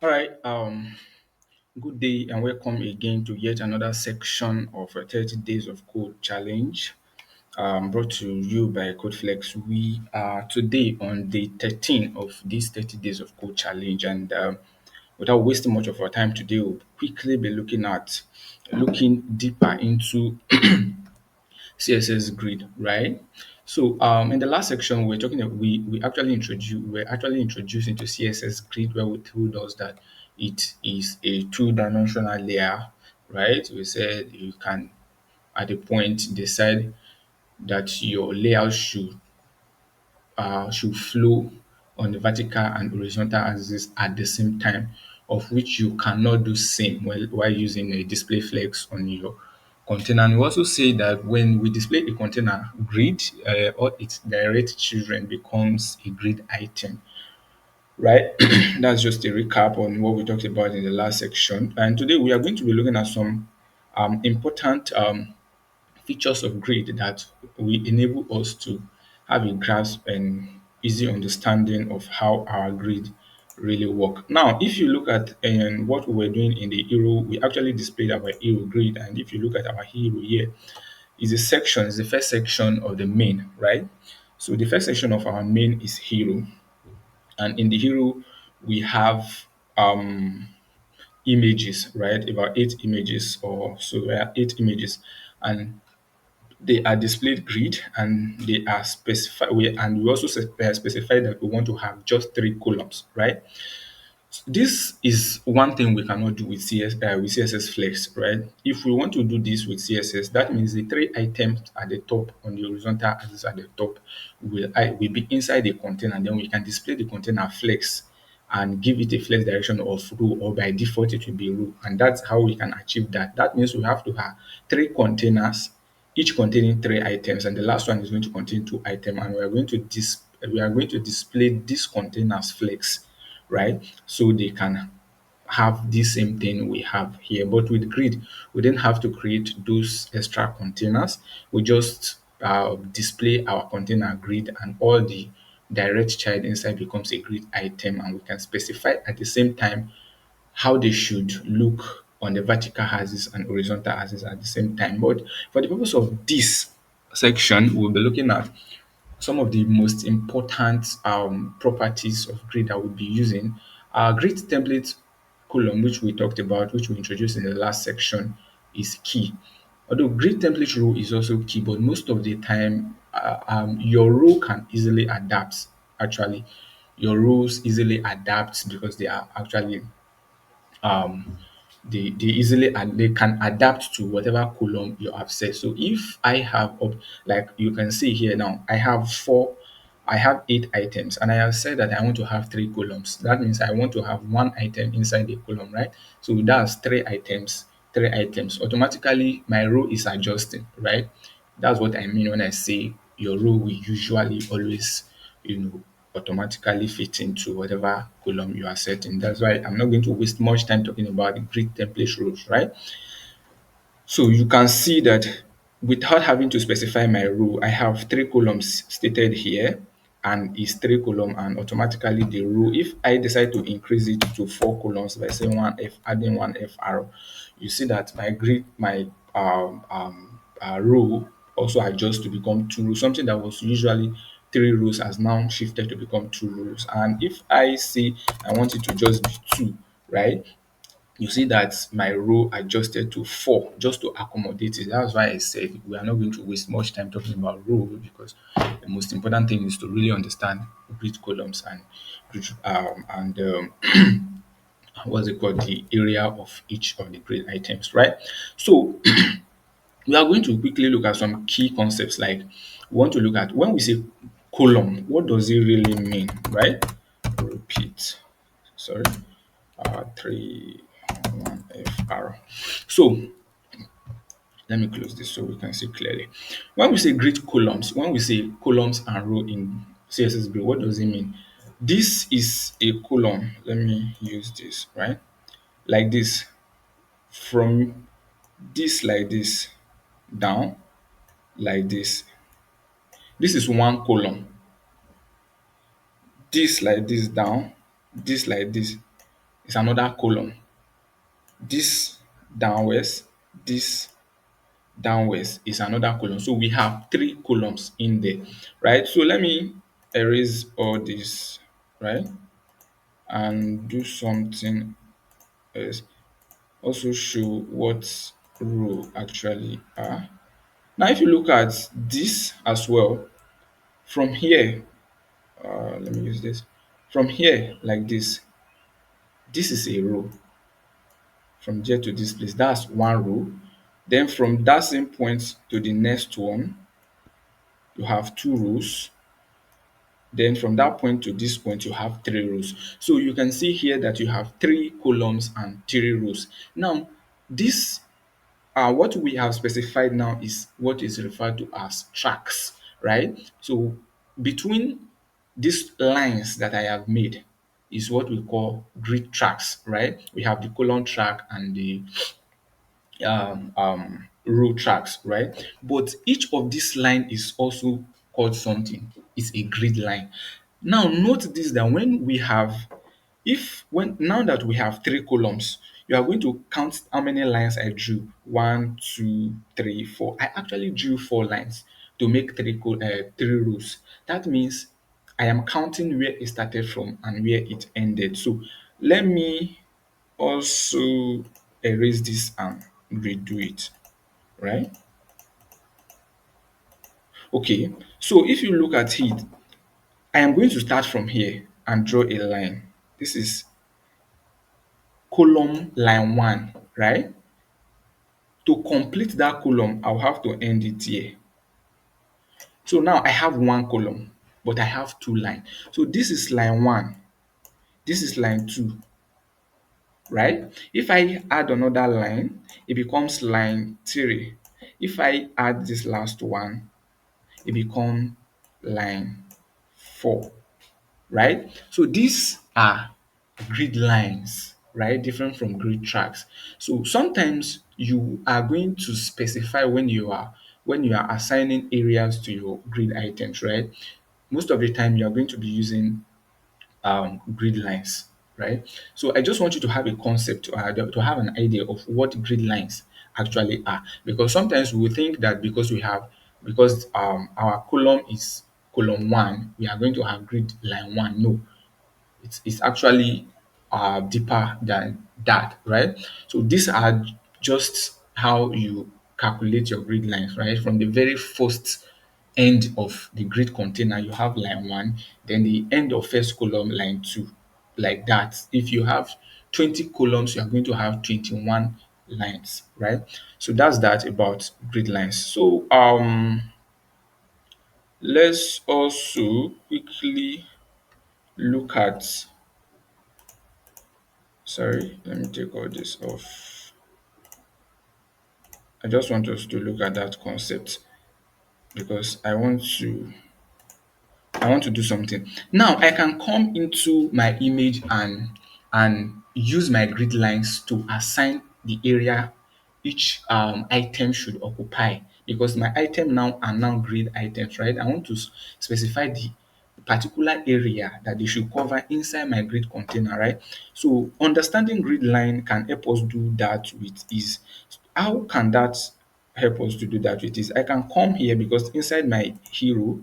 All right. Good day and welcome again to yet another section of a 30 Days of Code Challenge, brought to you by Codeflex. We are today on day 13 of this 30 Days of Code Challenge, and without wasting much of our time today, we'll quickly be looking deeper into CSS Grid, right? So in the last section, we're actually introduced into CSS Grid, where we told us that it is a two-dimensional layer, right? We said you can at a point decide that your layout should flow on the vertical and horizontal axis at the same time, of which you cannot do same while using a display flex on your container. And we also say that when we display a container grid, all its direct children becomes a grid item, right? That's just a recap on what we talked about in the last section. And today we are going to be looking at some important features of grid that will enable us to have a grasp and easy understanding of how our grid really work. Now, if you look at what we were doing in the hero, we actually displayed our hero grid. And if you look at our hero here, is the first section of the main, right? So the first section of our main is hero. And in the hero, we have images, right? About 8 images or so. There are 8 images. And they are displayed grid and they are specified. We also specify that we want to have just 3 columns, right? This is one thing we cannot do with CSS Flex, right? If we want to do this with CSS, that means the 3 items at the top on the horizontal axis at the top will be inside the container. Then we can display the container flex and give it a flex direction of row, or by default it will be row. And that's how we can achieve that. That means we have to have 3 containers, each containing 3 items, and the last one is going to contain 2 items. And we are going to display these containers flex, right? So they can have the same thing we have here. But with grid, we didn't have to create those extra containers. We just display our container grid, and all the direct child inside becomes a grid item, and we can specify at the same time how they should look on the vertical axis and horizontal axis at the same time. But for the purpose of this section, we'll be looking at some of the most important properties of grid that we'll be using. Grid template column, which we talked about, which we introduced in the last section, is key. Although grid template row is also key, but most of the time, your row can easily adapt. Actually, your rows easily adapt because they are actually um they easily and they can adapt to whatever column you have set. So if I have like you can see here now, I have 8 items, and I have said that I want to have 3 columns. That means I want to have 1 item inside the column, right? So that's 3 items, 3 items. Automatically my row is adjusting, right? That's what I mean when I say your row will usually always, automatically fit into whatever column you are setting. That's why I'm not going to waste much time talking about the grid template rows, right? So you can see that without having to specify my row, I have 3 columns stated here, and it's 3 column, and automatically the row, if I decide to increase it to 4 columns by saying 1F, adding 1F arrow, you see that my row also adjusts to become 2 rows. Something that was usually 3 rows has now shifted to become 2 rows. And if I say I want it to just be 2, right? You see that my row adjusted to 4 just to accommodate it. That's why I said we are not going to waste much time talking about row, because the most important thing is to really understand grid columns and what's it called, the area of each of the grid items, right? So we are going to quickly look at some key concepts. Like, we want to look at when we say column, what does it really mean, right? Repeat, sorry, 3 1 FR. So let me close this so we can see clearly. When we say grid columns, when we say columns and row in CSS grid, what does it mean? This is a column. Let me use this, right? Like this, from this like this down like this. This is one column. This like this down, this like this is another column. This downwards, this downwards is another column. So we have three columns in there, right? So let me erase all this, right? And do something else. Also show what row actually are. Now, if you look at this as well, from here, let me use this. From here, like this is a row. From there to this place, that's one row. Then from that same point to the next one, you have two rows. Then from that point to this point, you have three rows. So you can see here that you have three columns and three rows. Now, this what we have specified now is what is referred to as tracks, right? So between these lines that I have made is what we call grid tracks, right? We have the column track and the row tracks, right? But each of this line is also called something. It's a grid line. Now note this, that when we have, if when now that we have three columns, you are going to count how many lines I drew. One, two, three, four. I actually drew four lines to make three rows. That means I am counting where it started from and where it ended. So let me also erase this and redo it, right? Okay, so if you look at it, I am going to start from here and draw a line. This is column line 1, right? To complete that column, I'll have to end it here. So now I have one column, but I have two lines. So this is line 1, this is line 2, right? If I add another line, it becomes line 3. If I add this last one, it becomes line 4, right? So these are grid lines, right? Different from grid tracks. So sometimes you are going to specify when you are assigning areas to your grid items, right? Most of the time you are going to be using grid lines, right? So I just want you to have a concept, to have an idea of what grid lines actually are, because sometimes we think that because our column is column 1, we are going to have grid line 1. No, it's actually deeper than that, right? So these are just how you calculate your grid lines, right? From the very first end of the grid container, you have line 1, then the end of first column, line 2, like that. If you have 20 columns, you are going to have 21 lines, right? So that's that about grid lines. So let's also quickly look at, sorry, let me take all this off. I just want us to look at that concept because I want to do something. Now I can come into my image and use my grid lines to assign the area each item should occupy, because my item now are now grid items, right? I want to specify the particular area that they should cover inside my grid container, right? So understanding grid line can help us do that with ease. How can that help us to do that with ease? I can come here because inside my hero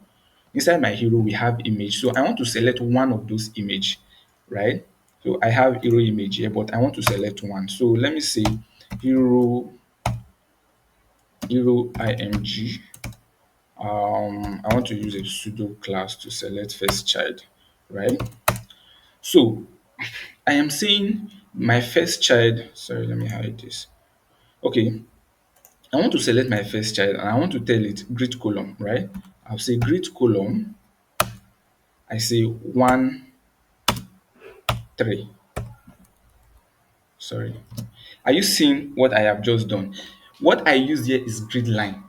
we have image. So I want to select one of those image, right? So I have hero image here, but I want to select one. So let me say hero img. I want to use a pseudo class to select first child, right? So I am saying my first child, sorry, let me hide this. Okay, I want to select my first child and I want to tell it grid column, right? I'll say grid column. I say 1, 3. Sorry. Are you seeing what I have just done? What I use here is grid line.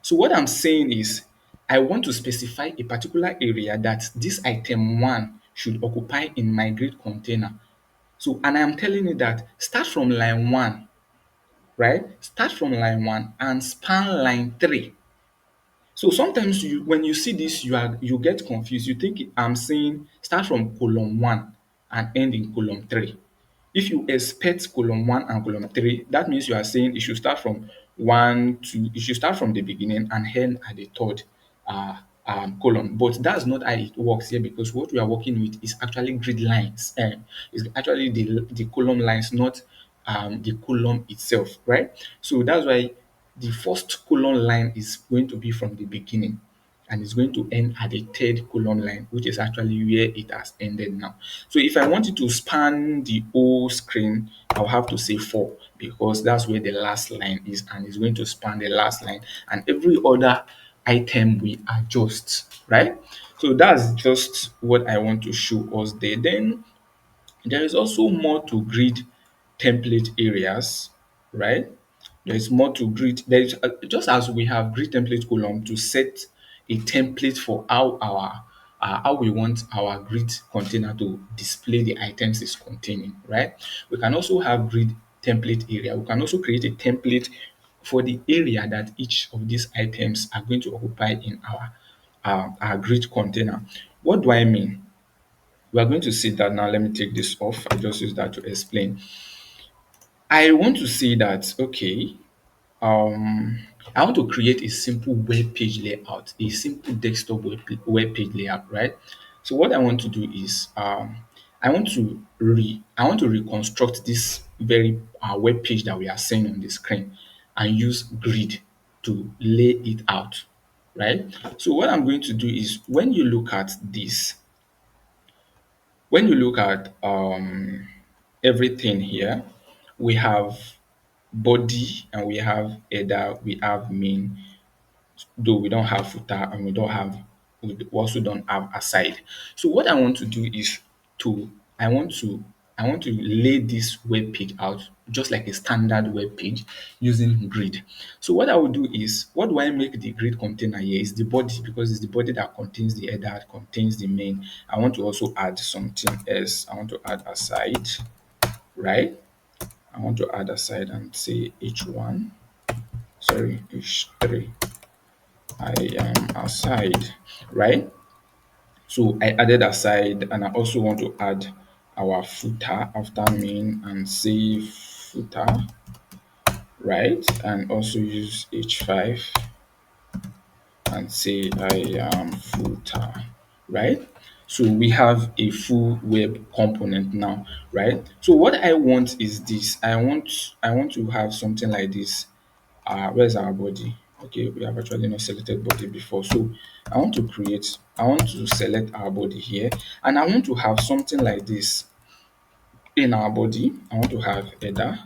So what I'm saying is I want to specify a particular area that this item 1 should occupy in my grid container. So, and I'm telling you that start from line 1, right? Start from line 1 and span line 3. So sometimes when you see this, you get confused. You think I'm saying start from column 1 and end in column 3. If you expect column 1 and column 3, that means you are saying it should start from 1 to, it should start from the beginning and end at the third uh, column. But that's not how it works here, because what we are working with is actually grid lines. It's actually the column lines, not the column itself, right? So that's why the first column line is going to be from the beginning, and it's going to end at the third column line, which is actually where it has ended now. So if I wanted to span the whole screen, I'll have to say 4, because that's where the last line is, and it's going to span the last line, and every other item we adjust, right? So that's just what I want to show us there. Then there is also more to grid template areas, right? There is more to grid. There is just as we have grid template column to set a template for how our how we want our grid container to display the items it's containing, right? We can also have grid template area. We can also create a template for the area that each of these items are going to occupy in our grid container. What do I mean? We are going to see that now. Let me take this off. I just use that to explain. I want to say that, okay, I want to create a simple web page layout, a simple desktop web page layout, right? So what I want to do is I want to reconstruct this very web page that we are seeing on the screen and use grid to lay it out, right? So what I'm going to do is, when you look at everything here, we have body and we have header, we have main, though we don't have footer, and we also don't have aside. So what I want to do is to I want to I want to lay this web page out just like a standard web page using grid. So what I will do is, what do I make the grid container here is the body, because it's the body that contains the header, contains the main. I want to also add something else. I want to add aside, right? I want to add aside and say H1, sorry, H3. I am aside, right? So I added aside, and I also want to add our footer after main and say footer, right? And also use H5 and say I am footer, right? So we have a full web component now, right? So what I want is this. I want to have something like this. Where's our body? Okay, we have actually not selected body before. So I want to select our body here, and I want to have something like this in our body. I want to have header,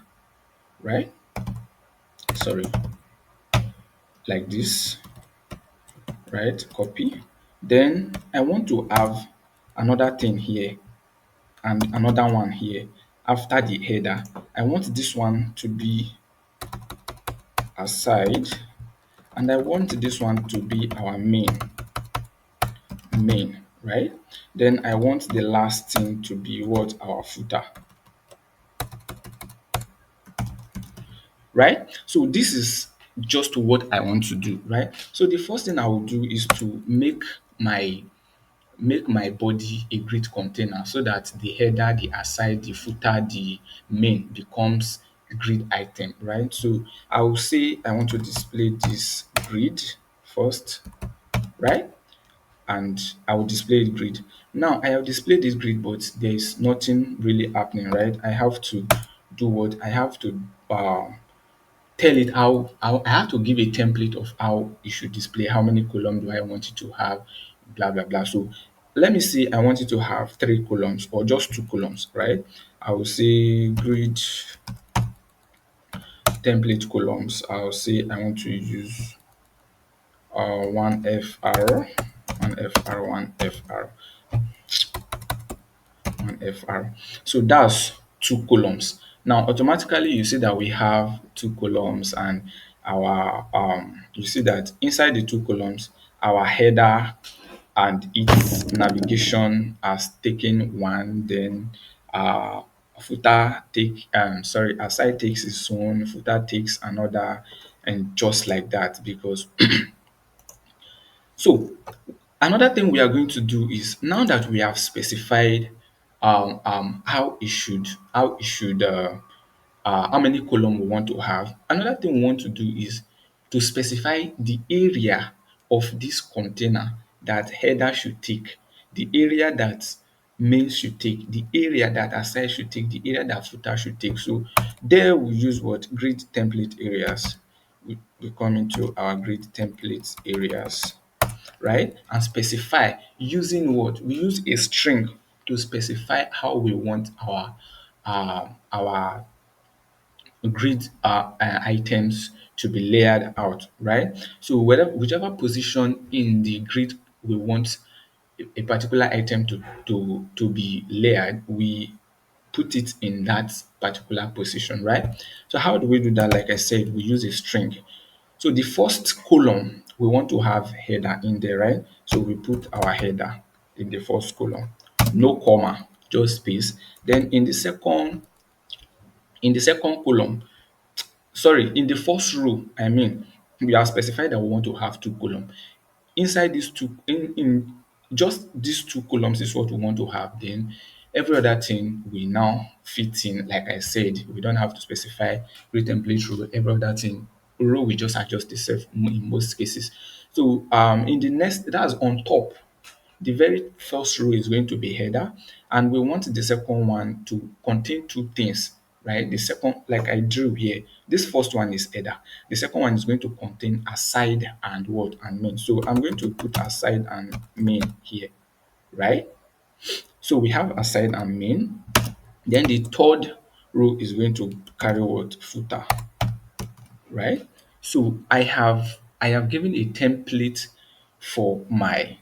right? Sorry, like this, right? Copy. Then I want to have another thing here and another one here after the header. I want this one to be aside, and I want this one to be our main, right? Then I want the last thing to be what? Our footer, right? So this is just what I want to do, right? So the first thing I will do is to make my body a grid container, so that the header, the aside, the footer, the main becomes grid item, right? So I will say I want to display this grid first, right? And I will display the grid. Now I have displayed this grid, but there is nothing really happening, right? I have to do what? I have to tell it how I have to give a template of how it should display, how many columns do I want it to have, blah blah blah. So let me say I want it to have 3 columns or just 2 columns, right? I will say grid template columns. I'll say I want to use one FR, one FR, one FR, one FR. So that's 2 columns. Now automatically you see that we have 2 columns, and our you see that inside the 2 columns our header and its navigation has taken one, then footer take sorry aside takes its own, footer takes another, and just like that. Because so another thing we are going to do is, now that we have specified how it should how many column we want to have. Another thing we want to do is to specify the area of this container that header should take, the area that main should take, the area that aside should take, the area that footer should take. So there we use what? Grid template areas. We come into our grid template areas, right? And specify using what? We use a string to specify how we want our grid items to be layered out, right? So whichever position in the grid we want a particular item to be layered, we put it in that particular position, right? So how do we do that? Like I said, we use a string. So the first column, we want to have header in there, right? So we put our header in the first column, no comma, just space. Then in the second column, sorry, in the first row, I mean, we have specified that we want to have two columns. Inside these two, in just these two columns is what we want to have. Then every other thing we now fit in. Like I said, we don't have to specify grid template row. Every other thing row we just adjust itself in most cases. So in the next, that's on top. The very first row is going to be header, and we want the second one to contain two things, right? The second, like I drew here, this first one is header. The second one is going to contain aside and what? And main. So I'm going to put aside and main here, right? So we have aside and main. Then the third row is going to carry what? Footer, right? So I have given a template for my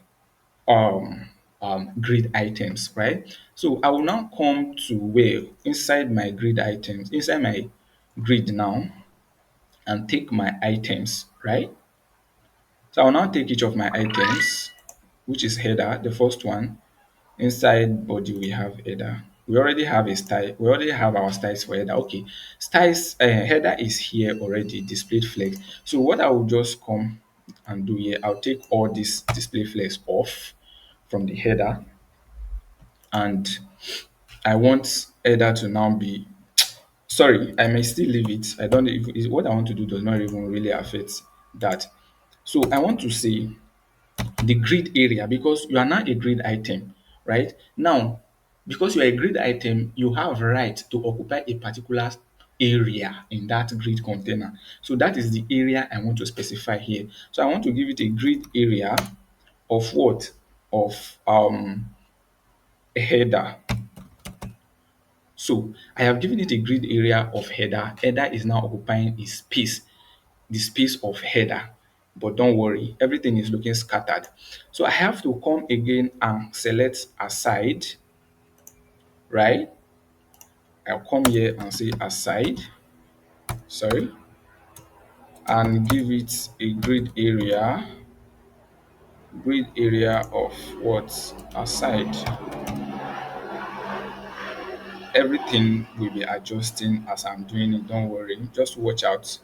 um, grid items, right? So I will now come to where inside my grid items, inside my grid now, and take my items, right? So I'll now take each of my items, which is header, the first one. Inside body, we have header. We already have a style. We already have our styles for header. Okay, styles header is here already, displayed flex. So what I will just come and do here, I'll take all this display flex off from the header, and I want header to now be, sorry, I may still leave it. I don't, what I want to do does not even really affect that. So I want to say the grid area, because you are now a grid item, right? Now, because you are a grid item, you have right to occupy a particular area in that grid container. So that is the area I want to specify here. So I want to give it a grid area of what? Of a header. So I have given it a grid area of header. Header is now occupying a space, the space of header. But don't worry, everything is looking scattered. So I have to come again and select aside, right? I'll come here and say aside, sorry, and give it a grid area of what? Aside. Everything will be adjusting as I'm doing it. Don't worry, just watch out.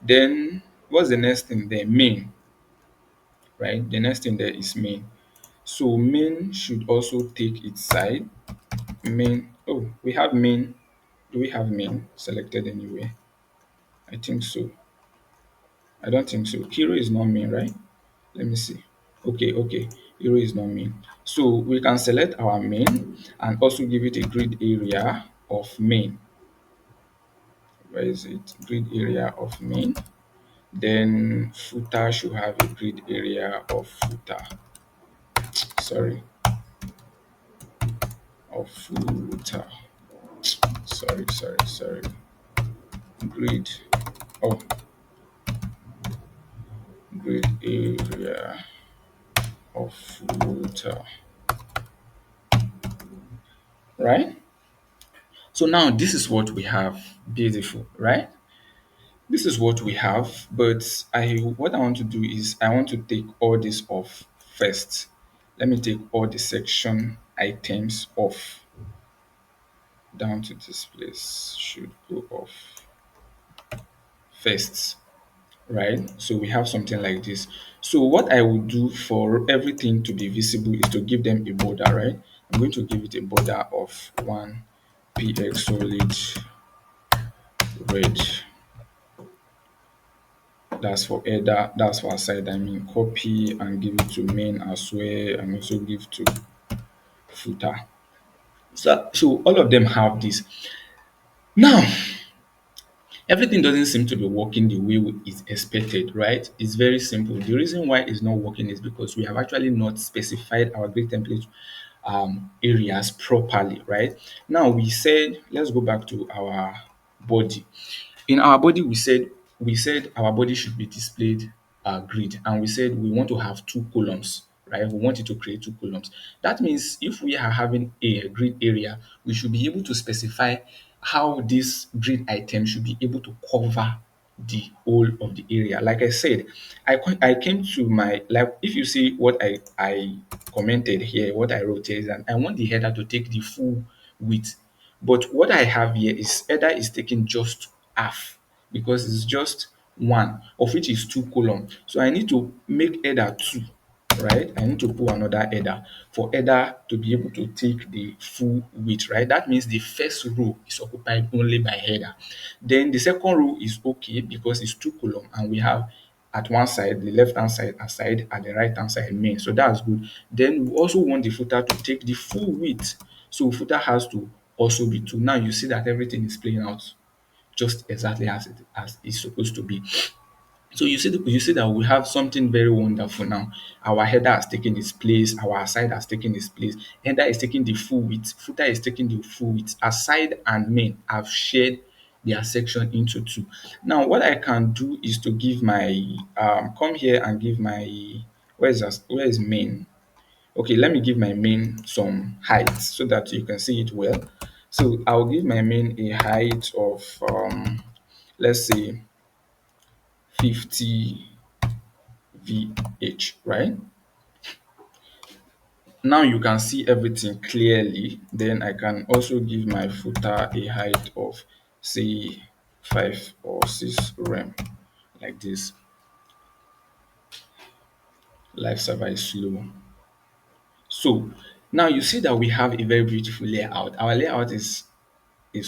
Then what's the next thing there? Main, right? The next thing there is main. So main should also take its side. Main, oh, we have main. Do we have main selected anywhere? I think so. I don't think so. Hero is not main, right? Let me see. Okay, okay. Hero is not main. So we can select our main and also give it a grid area of main. Where is it? Grid area of main. Then footer should have a grid area of footer. Sorry, of footer. Sorry. Grid. Oh, grid area of footer. Right? So now this is what we have. Beautiful, right? This is what we have, but what I want to do is I want to take all this off first. Let me take all the section items off down to this place. Should go off first, right? So we have something like this. So what I will do for everything to be visible is to give them a border, right? I'm going to give it a border of 1 px solid red. That's for header, that's for aside. I mean, copy and give it to main as well, and also give to footer. So all of them have this. Now, everything doesn't seem to be working the way it's expected, right? It's very simple. The reason why it's not working is because we have actually not specified our grid template areas properly, right? Now we said, let's go back to our body. In our body, we said our body should be displayed grid, and we said we want to have two columns, right? We want it to create two columns. That means if we are having a grid area, we should be able to specify how this grid item should be able to cover the whole of the area. Like I said, I came to my, like, if you see what I commented here, what I wrote here is that I want the header to take the full width, but what I have here is header is taking just half because it's just one, of which is two column. So I need to make header two, right? I need to put another header for header to be able to take the full width, right? That means the first row is occupied only by header. Then the second row is okay because it's two column and we have at one side, the left hand side aside, at the right hand side main. So that's good. Then we also want the footer to take the full width. So footer has to also be two. Now you see that everything is playing out just exactly as it's supposed to be. So you see that we have something very wonderful now. Our header has taken its place, our aside has taken its place, header is taking the full width, footer is taking the full width. Aside and main have shared their section into two. Now what I can do is to give my come here and give my, where is main? Okay, let me give my main some height so that you can see it well. So I'll give my main a height of let's say 50 VH, right? Now you can see everything clearly. Then I can also give my footer a height of say 5 or 6 rem like this. Life server is slow. So now you see that we have a very beautiful layout. Our layout is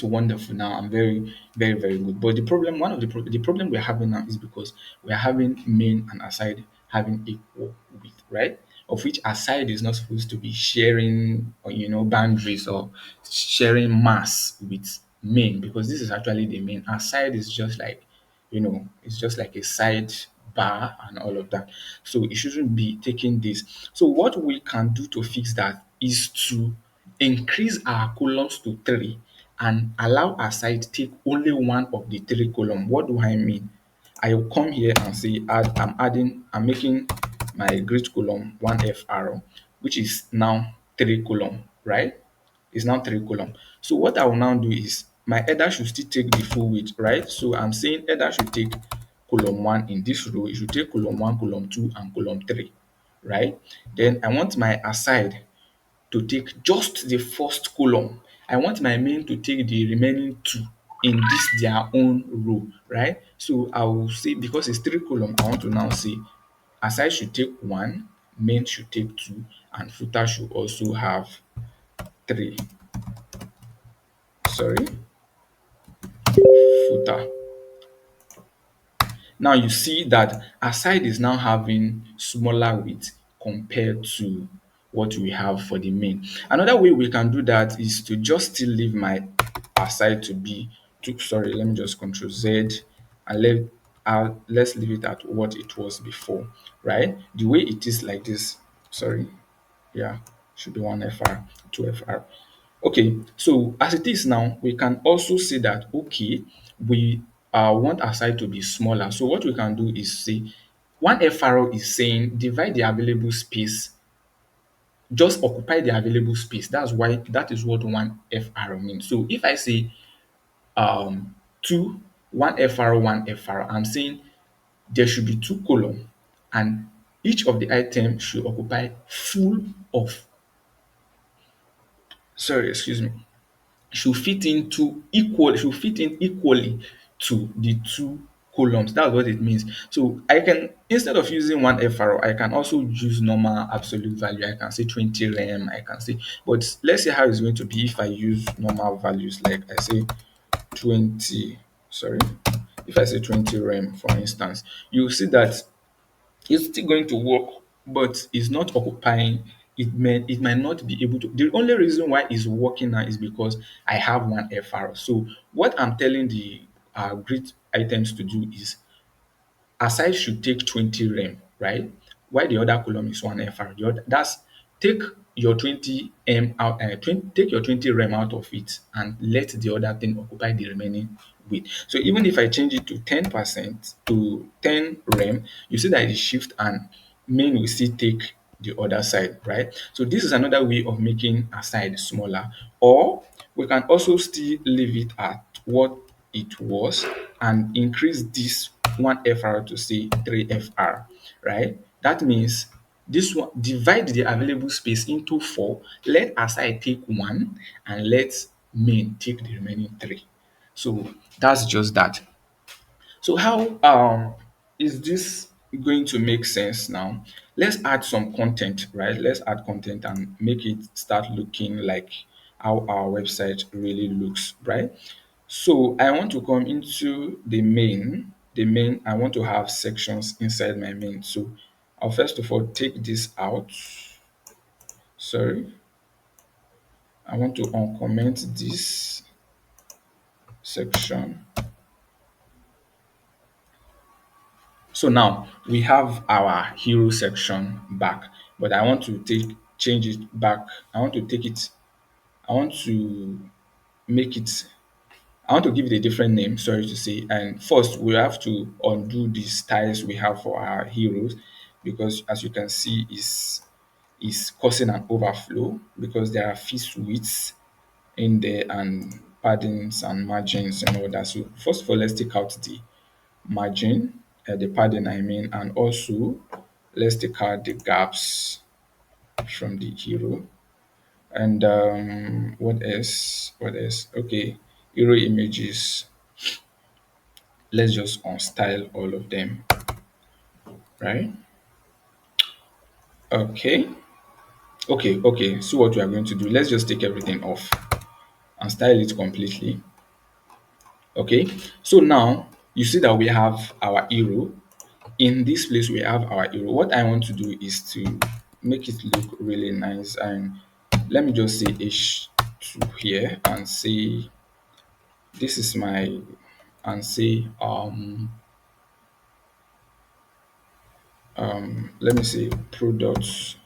wonderful now and very, very, very good. But the problem, one of the problem we're having now is because we're having main and aside having equal width, right? Of which aside is not supposed to be sharing or boundaries or sharing mass with main, because this is actually the main. Aside is just like, it's just like a side bar and all of that. So it shouldn't be taking this. So what we can do to fix that is to increase our columns to three and allow our side take only one of the three column. What do I mean? I will come here and say I'm making my grid column 1FR, which is now three column, right? It's now three column. So what I will now do is my header should still take the full width, right? So I'm saying header should take column one in this row. It should take column one, column two, and column three, right? Then I want my aside to take just the first column. I want my main to take the remaining two in this their own row, right? So I will say, because it's three column, I want to now say aside should take one, main should take two, and footer should also have three. Sorry, footer. Now you see that aside is now having smaller width compared to what we have for the main. Another way we can do that is to just still leave my aside to be sorry, let me just control Z and let's leave it at what it was before, right? The way it is like this, sorry, yeah, should be 1FR, 2FR. Okay, so as it is now, we can also say that, okay, we want our side to be smaller. So what we can do is say, one FRO is saying divide the available space, just occupy the available space. That is what one FRO means. So if I say two, one FRO, one FRO, I'm saying there should be two column and each of the items should occupy full of, sorry, excuse me, should fit in equally to the two columns. That's what it means. So I can, instead of using one FRO, I can also use normal absolute value. I can say 20 rem, I can say, but let's see how it's going to be if I use normal values. Like I say 20, sorry, if I say 20 rem, for instance, you'll see that it's still going to work, but it's not occupying. It might not be able to. The only reason why it's working now is because I have one FR. So what I'm telling the grid items to do is, aside should take 20 rem, right? Why the other column is one FR. That's, take your 20 m out, 20, take your 20 rem out of it and let the other thing occupy the remaining width. So even if I change it to 10% to 10 rem, you see that it shift and main will still take the other side, right? So this is another way of making a side smaller, or we can also still leave it at what it was and increase this 1 FR to say 3 FR, right? That means this one, divide the available space into 4, let aside take 1 and let main take the remaining 3. So that's just that. So how is this going to make sense now? Let's add some content, right? Let's add content and make it start looking like how our website really looks, right? So I want to come into the main. The main, I want to have sections inside my main. So I'll first of all take this out. Sorry, I want to uncomment this section. So now we have our hero section back, but I want to change it back. I want to take it, I want to make it, I want to give it a different name, sorry to say. And first we have to undo the styles we have for our heroes, because as you can see is causing an overflow because there are fixed widths in there and paddings and margins and all that. So first of all, let's take out the margin, the padding I mean, and also let's take out the gaps from the hero. And what else? What else? Okay, hero images. Let's just unstyle all of them, right? Okay, okay. So what we are going to do? Let's just take everything off and style it completely. Okay, so now you see that we have our hero. In this place we have our hero. What I want to do is to make it look really nice, and let me just say h2 here and say this is my, and say let me say products.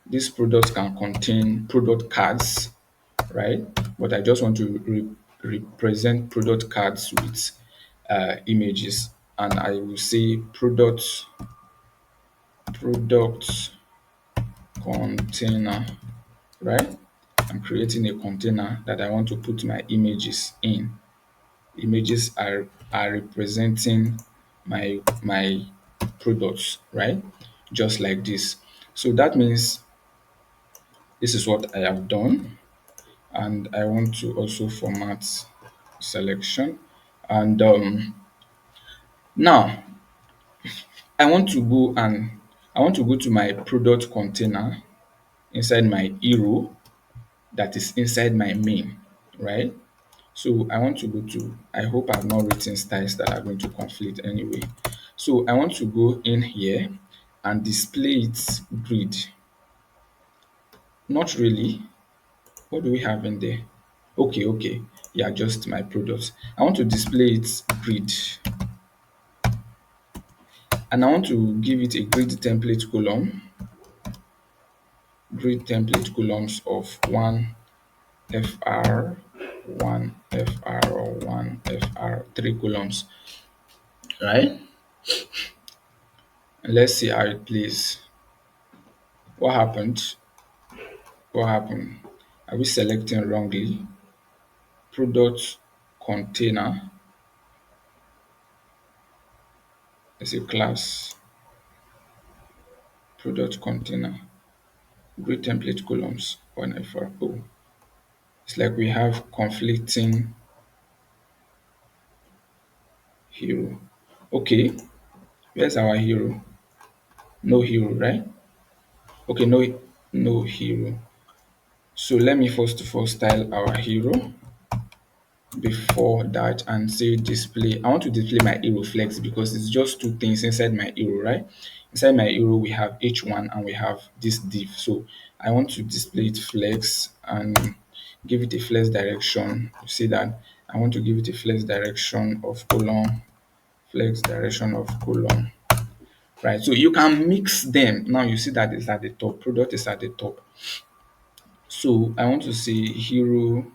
This product can contain product cards, right? But I just want to represent product cards with images, and I will say product container, right? I'm creating a container that I want to put my images in. Images are representing my products, right? Just like this. So that means this is what I have done, and I want to also format selection. And now I want to go to my product container inside my hero that is inside my main, right? So I want to go to, I hope I've not written styles that are going to conflict anyway. So I want to go in here and display its grid. Not really. What do we have in there? Okay. Yeah, just my products. I want to display its grid, and I want to give it a grid template columns of 1 FR, 1 FR, or 1 FR, 3 columns, right? And let's see how it plays. What happened? What happened? Are we selecting wrongly? Product container is a class. Product container. Grid template columns 1 FR. Oh, it's like we have conflicting hero. Okay, where's our hero? No hero, right? Okay, no hero. So let me first of all style our hero before that and say display. I want to display my hero flex because it's just two things inside my hero, right? Inside my hero we have h1 and we have this div. So I want to display it flex and give it a flex direction. You see that I want to give it a flex direction of column, flex direction of column, right? So you can mix them. Now you see that it's at the top, product is at the top. So I want to say hero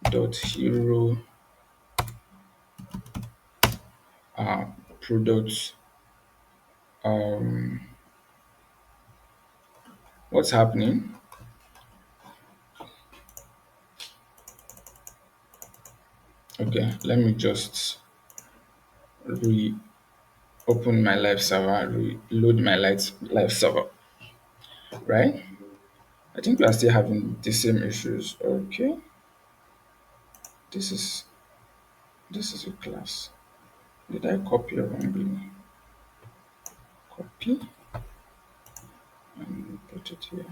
dot hero uh, product. um what's happening? Okay, let me just reopen my live server, reload my live server, right? I think we are still having the same issues. Okay, this is this is a class. Did I copy wrongly? Copy and put it here.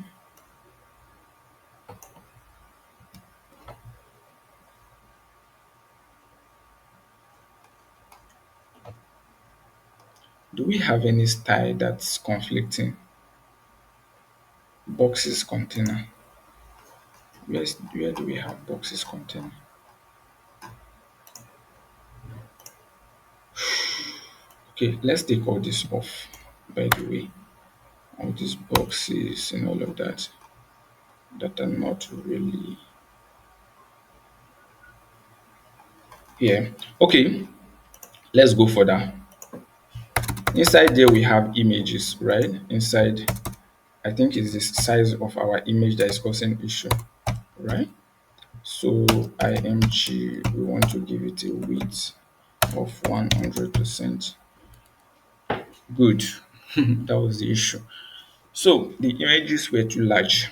Do we have any style that's conflicting? Boxes container. Where do we have boxes container? Okay, let's take all this off. By the way, all these boxes and all of that are not really here. Okay, let's go for that. Inside there we have images, right? Inside, I think it's the size of our image that is causing issue, right? So img, we want to give it a width of 100%. Good. That was the issue. So the images were too large.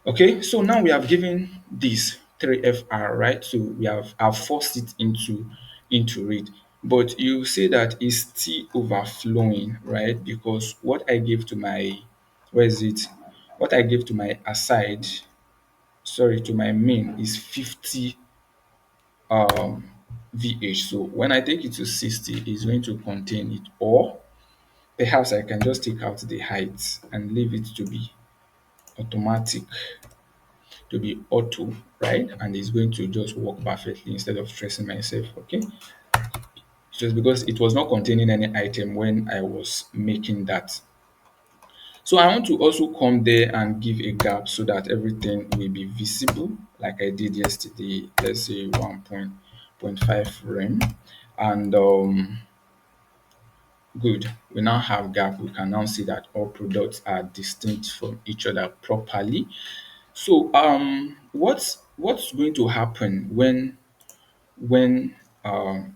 Okay, so now we have given this 3FR, right? So I've forced it into read. But you see that it's still overflowing, right? Because what I gave to my where is it? What I gave to my aside, sorry, to my main is 50 VH. So when I take it to 60, it's going to contain it. Or perhaps I can just take out the height and leave it to be automatic, to be auto, right? And it's going to just work perfectly instead of stressing myself. Okay, just because it was not containing any item when I was making that. So I want to also come there and give a gap so that everything will be visible like I did yesterday. Let's say 1.5 rem. And good, we now have gap. We can now see that all products are distinct from each other properly. So what's going to happen when you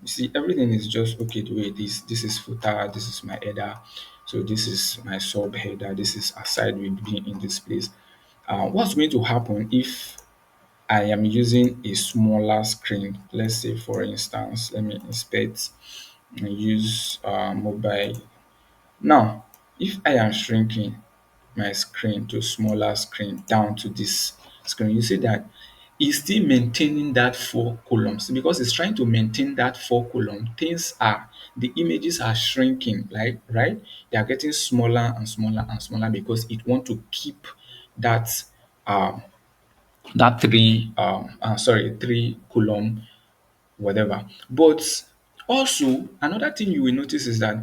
see everything is just okay the way it is. This is footer, this is my header, so this is my sub header, this is aside will be in this place. What's going to happen if I am using a smaller screen? Let's say for instance, let me inspect and use mobile. Now if I am shrinking my screen to smaller screen down to this screen, you see that it's still maintaining that four columns because it's trying to maintain that four column. Things are the images are shrinking, like right? They are getting smaller and smaller and smaller because it want to keep that um three column whatever. But also another thing you will notice is that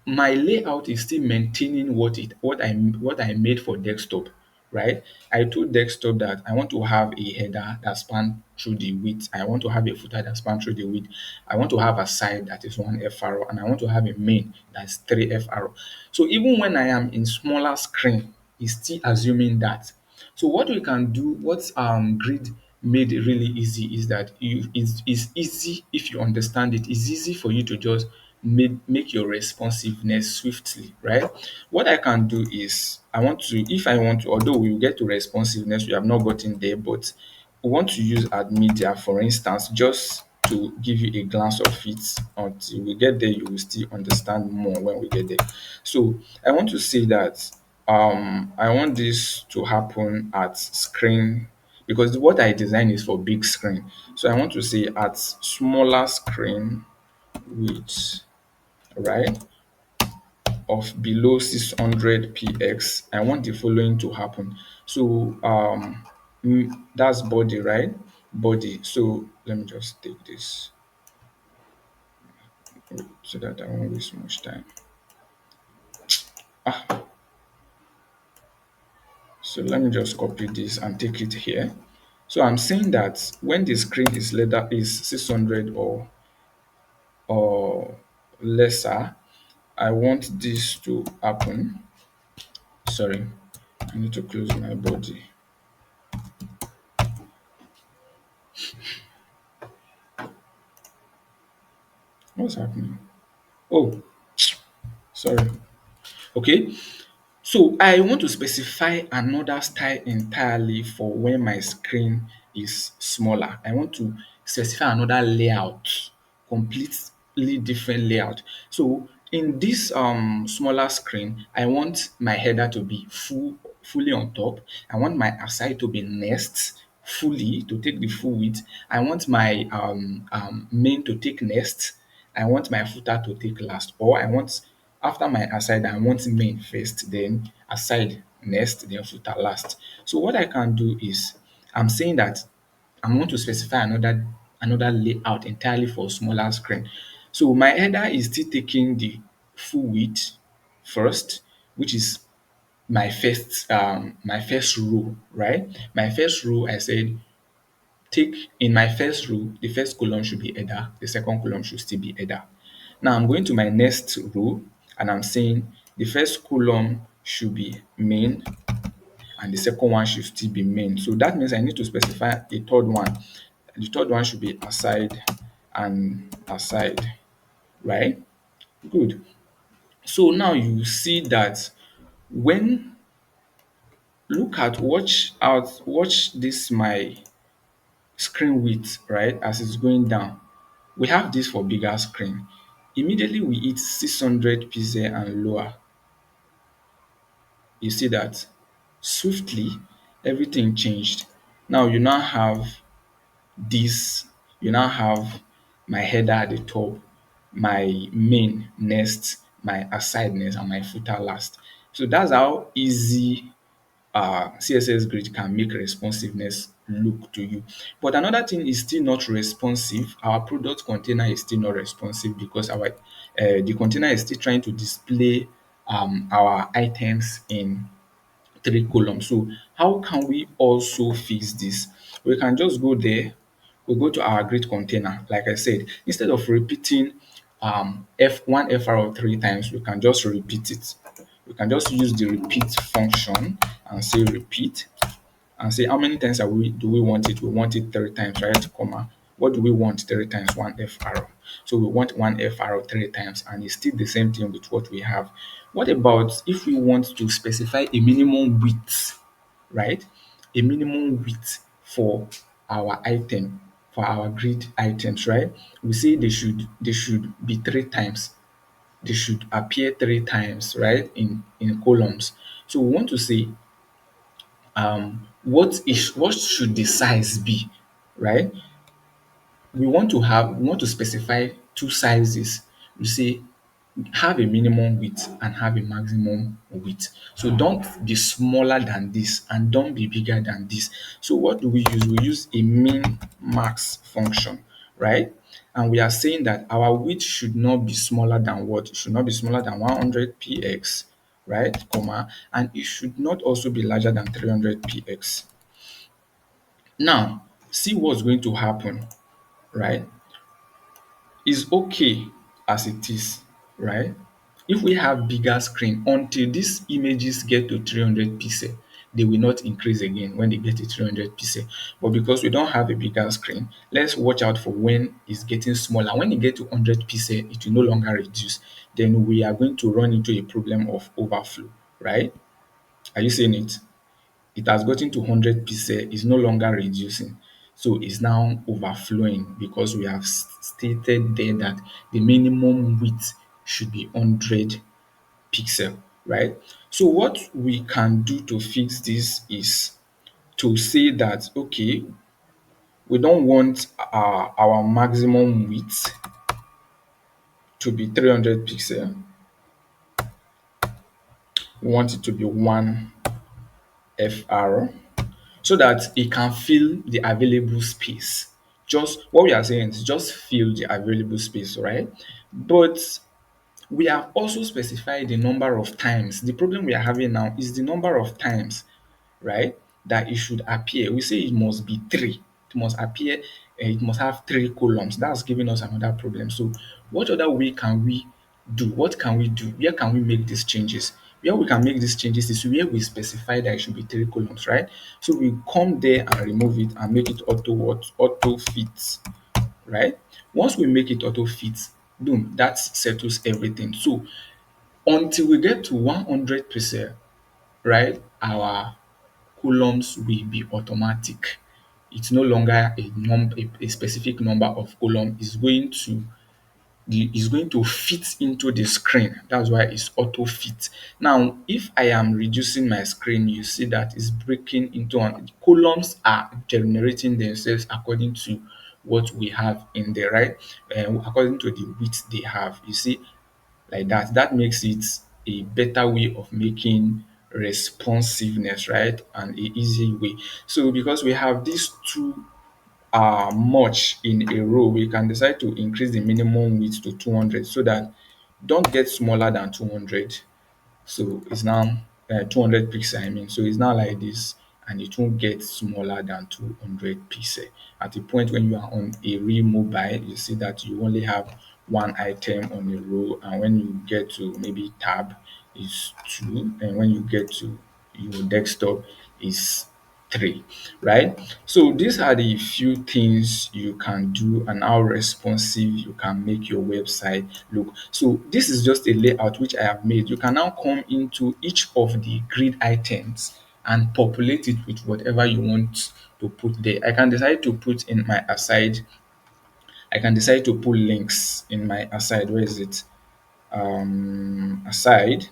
my layout is still maintaining what I made for desktop, right? I told desktop that I want to have a header that span through the width. I want to have a footer that span through the width. I want to have a side that is 1 FRO, and I want to have a main that's 3 FRO. So even when I am in smaller screen, it's still assuming that. So what we can do, what Grid made it really easy is that it's easy if you understand it. It's easy for you to just make your responsiveness swiftly, right? What I can do is if I want to, although we will get to responsiveness, we have not gotten there, but we want to use add media, for instance, just to give you a glance of it. Until we get there, you will still understand more when we get there. So I want to say that I want this to happen at screen, because what I design is for big screen. So I want to say at smaller screen width, right, of below 600 px. I want the following to happen. So that's body, right? Body. So let me just take this so that I won't waste much time. Ah, so let me just copy this and take it here. So I'm saying that when the screen is 600 or lesser, I want this to happen. Sorry, I need to close my body. What's happening? Oh, sorry. Okay. So I want to specify another style entirely for when my screen is smaller. I want to specify another layout, completely different layout. So in this smaller screen, I want my header to be fully on top. I want my aside to be next fully to take the full width. I want my main to take next. I want my footer to take last, or I want after my aside, I want main first, then aside next, then footer last. So what I can do is I'm saying that I want to specify another layout entirely for smaller screen. So my header is still taking the full width first, which is my first row, right? My first row, I said take in my first row, the first column should be header, the second column should still be header. Now I'm going to my next row and I'm saying the first column should be main and the second one should still be main. So that means I need to specify a third one. The third one should be aside and aside, right? Good. So now you see that when watch this my screen width, right, as it's going down. We have this for bigger screen. Immediately we hit 600 pixel and lower. You see that swiftly everything changed. Now you now have this, you now have my header at the top, my main next, my aside next, and my footer last. So that's how easy CSS Grid can make responsiveness look to you. But another thing is still not responsive. Our product container is still not responsive because the container is still trying to display our items in three columns. So how can we also fix this? We can just go there, we go to our grid container. Like I said, instead of repeating F1 FR three times, we can just repeat it. We can just use the repeat function and say repeat and say how many times do we want it? We want it three times, right? Comma. What do we want three times? One F arrow. So we want one F arrow three times, and it's still the same thing with what we have. What about if we want to specify a minimum width, right? A minimum width for our item, for our grid items, right? We say they should be three times. They should appear three times, right? In columns. So we want to say what should the size be, right? We want to specify two sizes. We say have a minimum width and have a maximum width. So don't be smaller than this and don't be bigger than this. So what do we use? We use a min max function, right? And we are saying that our width should not be smaller than what? It should not be smaller than 100 px, right? Comma, and it should not also be larger than 300 px. Now, see what's going to happen, right? Is okay as it is, right? If we have bigger screen, until these images get to 300 pixel, they will not increase again when they get to 300 pixel. But because we don't have a bigger screen, let's watch out for when it's getting smaller. When it get to 100 pixel, it will no longer reduce. Then we are going to run into a problem of overflow, right? Are you seeing it? It has gotten to 100 pixel, it's no longer reducing. So it's now overflowing because we have stated there that the minimum width should be 100 pixel, right? So what we can do to fix this is to say that, okay, we don't want our maximum width to be 300 pixel. We want it to be 1 fr so that it can fill the available space. Just what we are saying is just fill the available space, right? But we have also specified the number of times. The problem we are having now is the number of times, right, that it should appear. We say it must be three. It must appear, it must have three columns. That's giving us another problem. So, what other way can we do? What can we do? Where can we make these changes? Where we can make these changes is where we specify that it should be three columns, right? So we come there and remove it and make it auto what? Auto fit, right? Once we make it auto fit, boom, that settles everything. So until we get to 100%, right, our columns will be automatic. It's no longer a specific number of column is going to is going to fit into the screen. That's why it's auto fit. Now, if I am reducing my screen, you see that it's breaking into columns are generating themselves according to what we have in there, right? According to the width they have. You see, like that. That makes it a better way of making responsiveness, right? And a easy way. So because we have these two much in a row, we can decide to increase the minimum width to 200 so that don't get smaller than 200. So it's now 200 pixel, I mean. So it's now like this, and it won't get smaller than 200 pixel. At the point when you are on a real mobile, you see that you only have one item on a row, and when you get to maybe tab is two, and when you get to your desktop is three, right? So these are the few things you can do and how responsive you can make your website look. So this is just a layout which I have made. You can now come into each of the grid items and populate it with whatever you want to put there. I can decide to put in my aside, I can decide to put links in my aside. Where is it? Aside.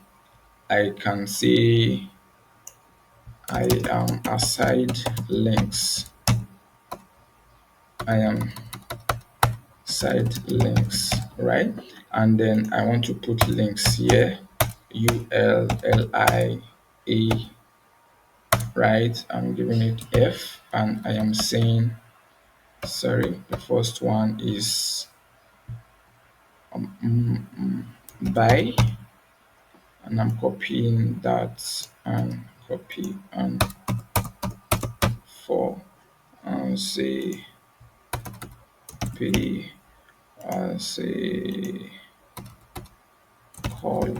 I can say I am aside links. I am side links, right? And then I want to put links here, ULLIA, right? I'm giving it F, and I am saying, sorry, the first one is by, and I'm copying that and copy and for and say pay and say call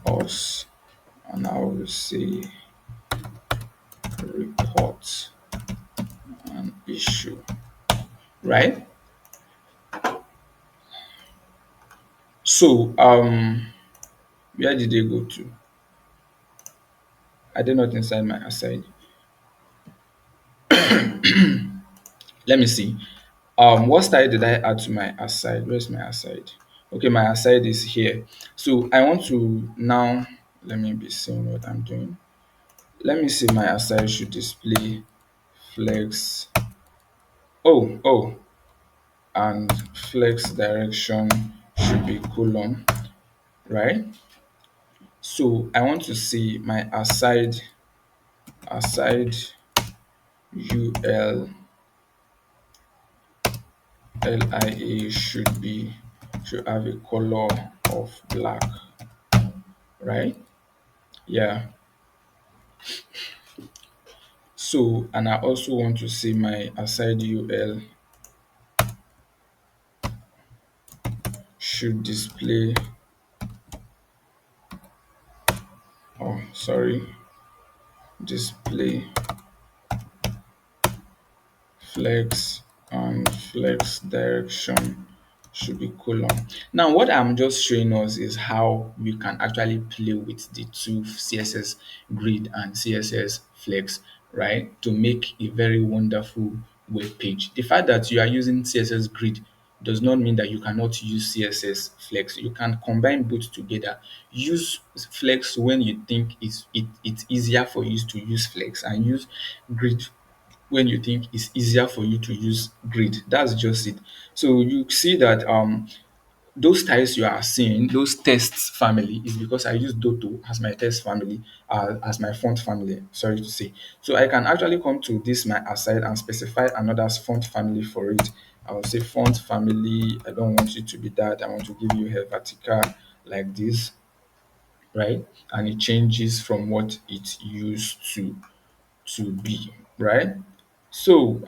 us, and I will say report an issue, right? So where did they go to? Are they not inside my aside? Let me see. What style did I add to my aside? Where's my aside? Okay, my aside is here. So I want to now, let me be seeing what I'm doing. Let me see, my aside should display flex. Oh, and flex direction should be column, right? So I want to see my aside ULLIA should have a color of black, right? Yeah. So, and I also want to see my aside UL should display, oh sorry, display flex and flex direction should be column. Now what I'm just showing us is how we can actually play with the two CSS grid and CSS flex, right, to make a very wonderful web page. The fact that you are using CSS Grid does not mean that you cannot use CSS Flex. You can combine both together. Use Flex when you think it's easier for you to use Flex, and use Grid when you think it's easier for you to use Grid. That's just it. So you see that those styles you are seeing, those tests family, is because I use Doto as my test family, as my font family, sorry to say. So I can actually come to this my aside and specify another font family for it. I will say font family. I don't want it to be that. I want to give you a vertical like this, right? And it changes from what it used to be, right? So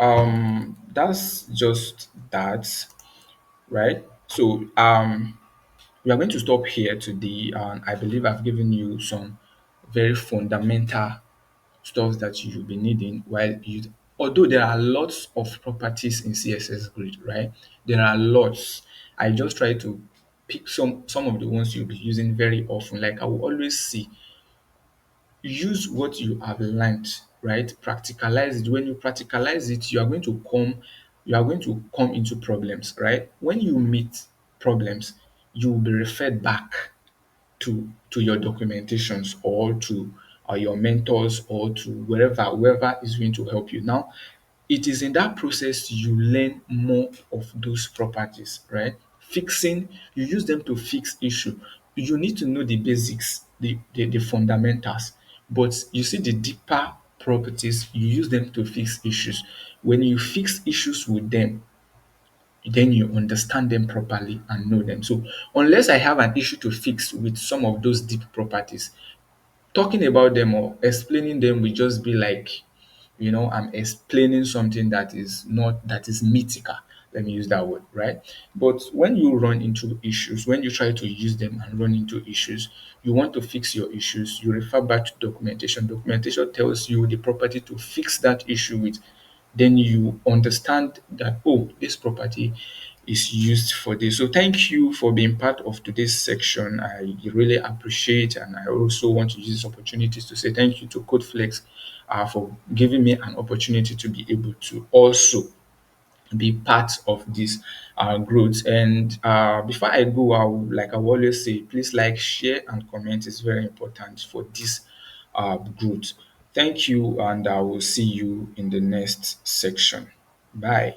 that's just that, right? So we are going to stop here today, and I believe I've given you some very fundamental stuff that you'll be needing while you, although there are lots of properties in CSS Grid, right? There are lots. I just try to pick some of the ones you'll be using very often. Like I will always see, use what you have learned, right? Practicalize it. When you practicalize it, you are going to come into problems, right? When you meet problems, you will be referred back to your documentations, or to your mentors, or to whoever is going to help you. Now, it is in that process you learn more of those properties, right? Fixing, you use them to fix issue. You need to know the basics, the fundamentals, but you see the deeper properties, you use them to fix issues. When you fix issues with them, then you understand them properly and know them. So unless I have an issue to fix with some of those deep properties, talking about them or explaining them will just be like, I'm explaining something that is mythical. Let me use that word, right? But when you run into issues, when you try to use them and run into issues, you want to fix your issues, you refer back to documentation. Documentation tells you the property to fix that issue with. Then you understand that, oh, this property is used for this. So thank you for being part of today's section. I really appreciate, and I also want to use this opportunity to say thank you to Codeflex for giving me an opportunity to be able to also be part of this growth. And before I go, I will always say, please like, share, and comment. It's very important for this growth. Thank you, and I will see you in the next section. Bye.